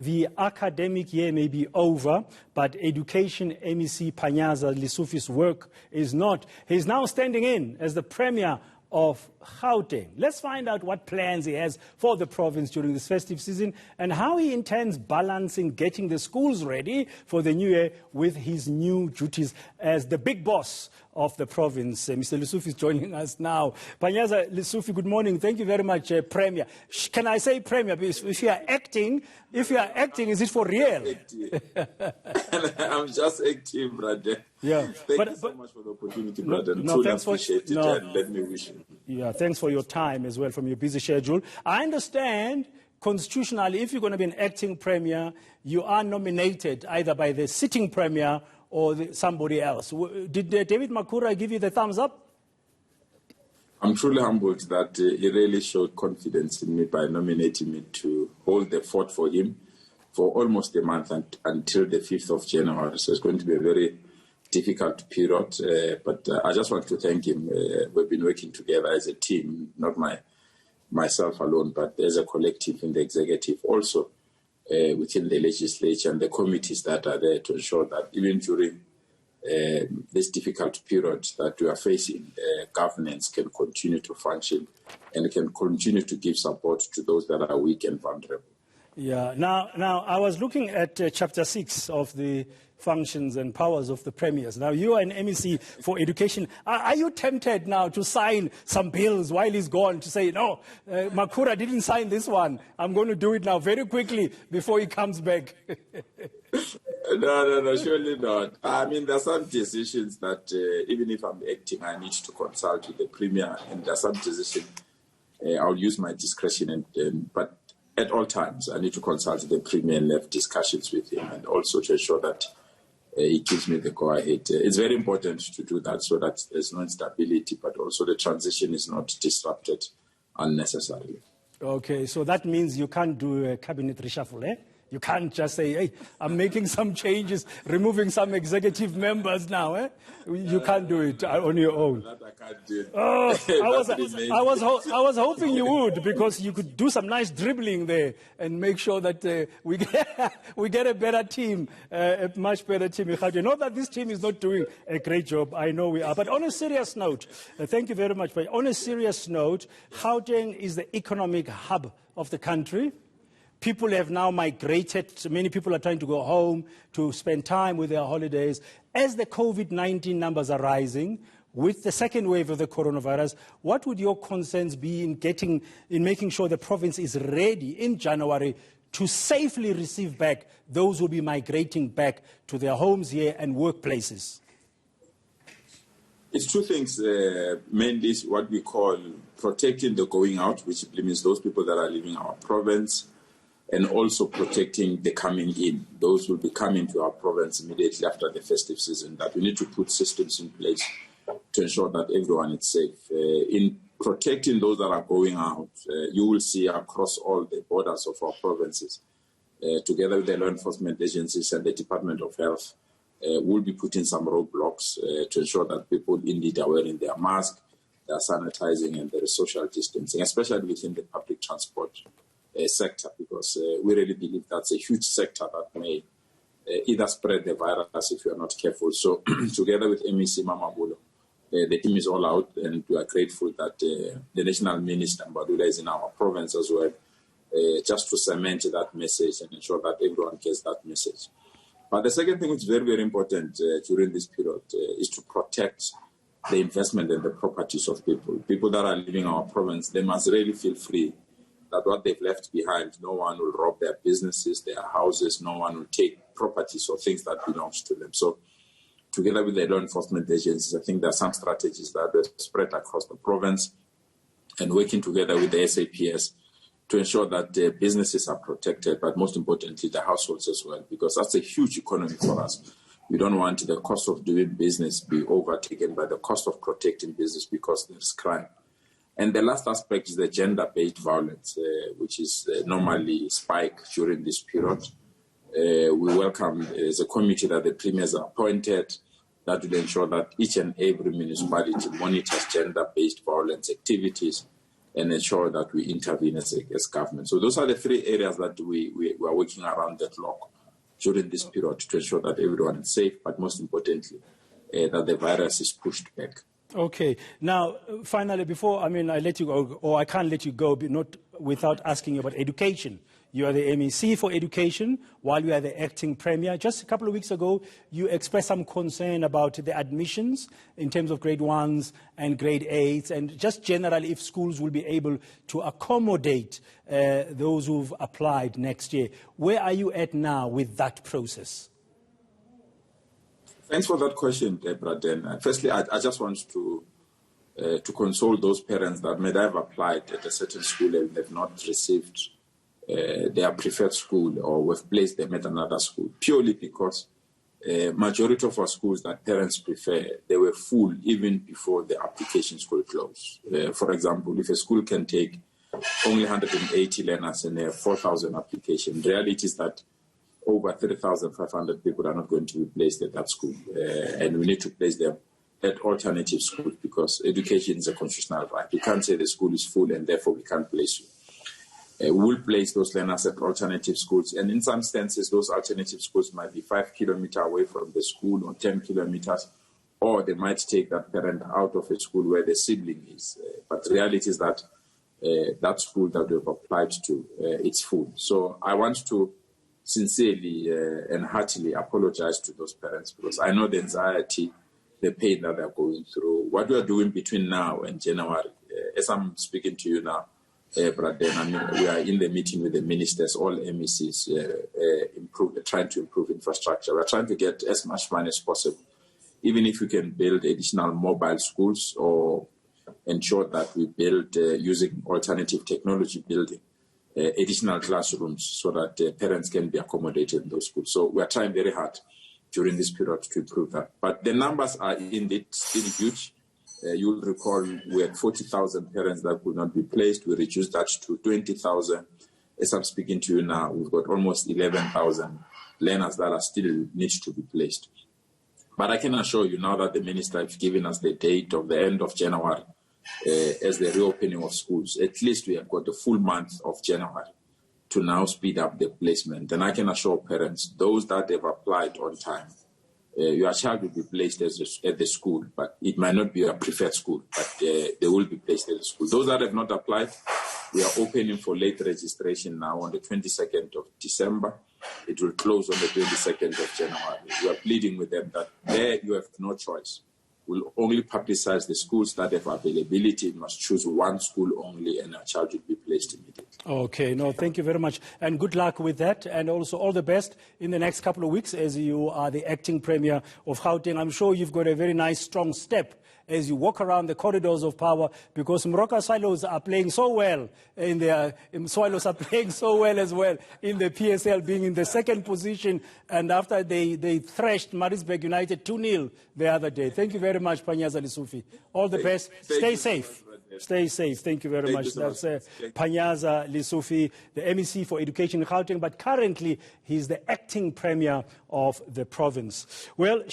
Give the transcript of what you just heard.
The academic year may be over, but Education MEC Panyaza Lesufi's work is not. He's now standing in as the Premier of Gauteng. Let's find out what plans he has for the province during this festive season and how he intends balancing getting the schools ready for the new year with his new duties as the big boss of the province. Mr. Lesufi is joining us now. Panyaza Lesufi, good morning. Thank you very much, Premier. Can I say Premier? Because if you are acting, is it for real? I'm just acting, brother. Yeah. Thank you so much for the opportunity, brother. Thanks appreciate it, and let me wish you. Yeah, thanks for your time as well from your busy schedule. I understand constitutionally, if you're going to be an acting premier, you are nominated either by the sitting premier or somebody else. Did David Makura give you the thumbs up? I'm truly humbled that he really showed confidence in me by nominating me to hold the fort for him for almost a month until the 5th of January. So it's going to be a very difficult period, but I just want to thank him. We've been working together as a team, not myself alone, but as a collective in the executive, also within the legislature and the committees that are there to ensure that even during this difficult period that we are facing, governance can continue to function and can continue to give support to those that are weak and vulnerable. Yeah. Now I was looking at Chapter 6 of the functions and powers of the premiers. Now, you are an MEC for education. Are you tempted now to sign some bills while he's gone to say, no, Makura didn't sign this one. I'm going to do it now very quickly before he comes back? No, surely not. I mean, there are some decisions that even if I'm acting, I need to consult with the premier, and there are some decisions I'll use my discretion, but at all times, I need to consult the premier and have discussions with him, and also to ensure that he gives me the go-ahead. It's very important to do that so that there's no instability, but also the transition is not disrupted unnecessarily. Okay, so that means you can't do a cabinet reshuffle, eh? You can't just say, hey, I'm making some changes, removing some executive members now, eh? You can't do it on your own. That I can't do. Oh, I was hoping you would, because you could do some nice dribbling there and make sure that we get a better team, a much better team. Not that this team is not doing a great job, I know we are. But on a serious note, thank you very much. But on a serious note, Gauteng is the economic hub of the country. People have now migrated. Many people are trying to go home to spend time with their holidays. As the COVID-19 numbers are rising, with the second wave of the coronavirus, what would your concerns be in making sure the province is ready in January to safely receive back those who will be migrating back to their homes here and workplaces? It's two things, mainly what we call protecting the going out, which means those people that are leaving our province, and also protecting the coming in. Those will be coming to our province immediately after the festive season, that we need to put systems in place to ensure that everyone is safe. In protecting those that are going out, you will see across all the borders of our provinces, together with the law enforcement agencies and the Department of Health, we'll be putting some roadblocks to ensure that people indeed are wearing their mask, they are sanitizing, and there is social distancing, especially within the public transport sector, because we really believe that's a huge sector that may either spread the virus if you are not careful. So together with MEC Mamabulo, the team is all out, and we are grateful that the National Minister Mbadula is in our province as well, just to cement that message and ensure that everyone gets that message. But the second thing which is very, very important during this period is to protect the investment and the properties of people. People that are leaving our province, they must really feel free that what they've left behind, no one will rob their businesses, their houses, no one will take properties or things that belongs to them. So together with the law enforcement agencies, I think there are some strategies that are spread across the province, and working together with the SAPS to ensure that the businesses are protected, but most importantly, the households as well, because that's a huge economy for us. We don't want the cost of doing business be overtaken by the cost of protecting business, because there's crime. And the last aspect is the gender-based violence, which is normally spiked during this period. We welcome as a committee that the premiers are appointed that will ensure that each and every municipality monitors gender-based violence activities and ensure that we intervene as government. So those are the three areas that we are working around the clock during this period to ensure that everyone is safe, but most importantly, that the virus is pushed back. Okay. Now, finally, before I let you go, or I can't let you go, but not without asking you about education. You are the MEC for Education, while you are the acting Premier. Just a couple of weeks ago, you expressed some concern about the admissions in terms of grade 1s and grade 8s, and just generally if schools will be able to accommodate those who've applied next year. Where are you at now with that process? Thanks for that question, Braden. Firstly, I just want to console those parents that may have applied at a certain school and they've not received their preferred school, or we've placed them at another school, purely because majority of our schools that parents prefer, they were full even before the applications could close. For example, if a school can take only 180 learners and there are 4,000 applications, the reality is that over 3,500 people are not going to be placed at that school, and we need to place them at alternative schools because education is a constitutional right. You can't say the school is full and therefore we can't place you. We will place those learners at alternative schools, and in some instances, those alternative schools might be 5 kilometers away from the school or 10 kilometers, or they might take that parent out of a school where the sibling is. But the reality is that that school that we've applied to, it's full. So I want to sincerely and heartily apologize to those parents because I know the anxiety, the pain that they're going through. What we are doing between now and January, as I'm speaking to you now, but then we are in the meeting with the ministers, all MECs, trying to improve infrastructure. We're trying to get as much money as possible, even if we can build additional mobile schools or ensure that we build using alternative technology building additional classrooms so that parents can be accommodated in those schools. So we are trying very hard during this period to improve that. But the numbers are indeed still huge. You'll recall we had 40,000 parents that could not be placed. We reduced that to 20,000. As I'm speaking to you now, we've got almost 11,000 learners that are still need to be placed. But I can assure you now that the minister has given us the date of the end of January as the reopening of schools. At least we have got the full month of January to now speed up the placement. And I can assure parents, those that have applied on time, your child will be placed at the school, but it might not be a preferred school, but they will be placed at the school. Those that have not applied, we are opening for late registration now on the 22nd of December. It will close on the 22nd of January. We are pleading with them that there you have no choice. We'll only publicize the schools that have availability. You must choose one school only, and a child will be placed immediately. Okay, no, thank you very much. And good luck with that. And also all the best in the next couple of weeks as you are the acting Premier of Gauteng. I'm sure you've got a very nice, strong step as you walk around the corridors of power, because Moroka Swallows are playing so well Swallows are playing so well as well in the PSL, being in the second position, and after they thrashed Maritzburg United 2-0 the other day. Thank you very much, Panyaza Lesufi. All the best. Stay safe. Stay safe. Thank you very much. That's Panyaza Lesufi, the MEC for Education in Gauteng, but currently he's the acting Premier of the province. Well.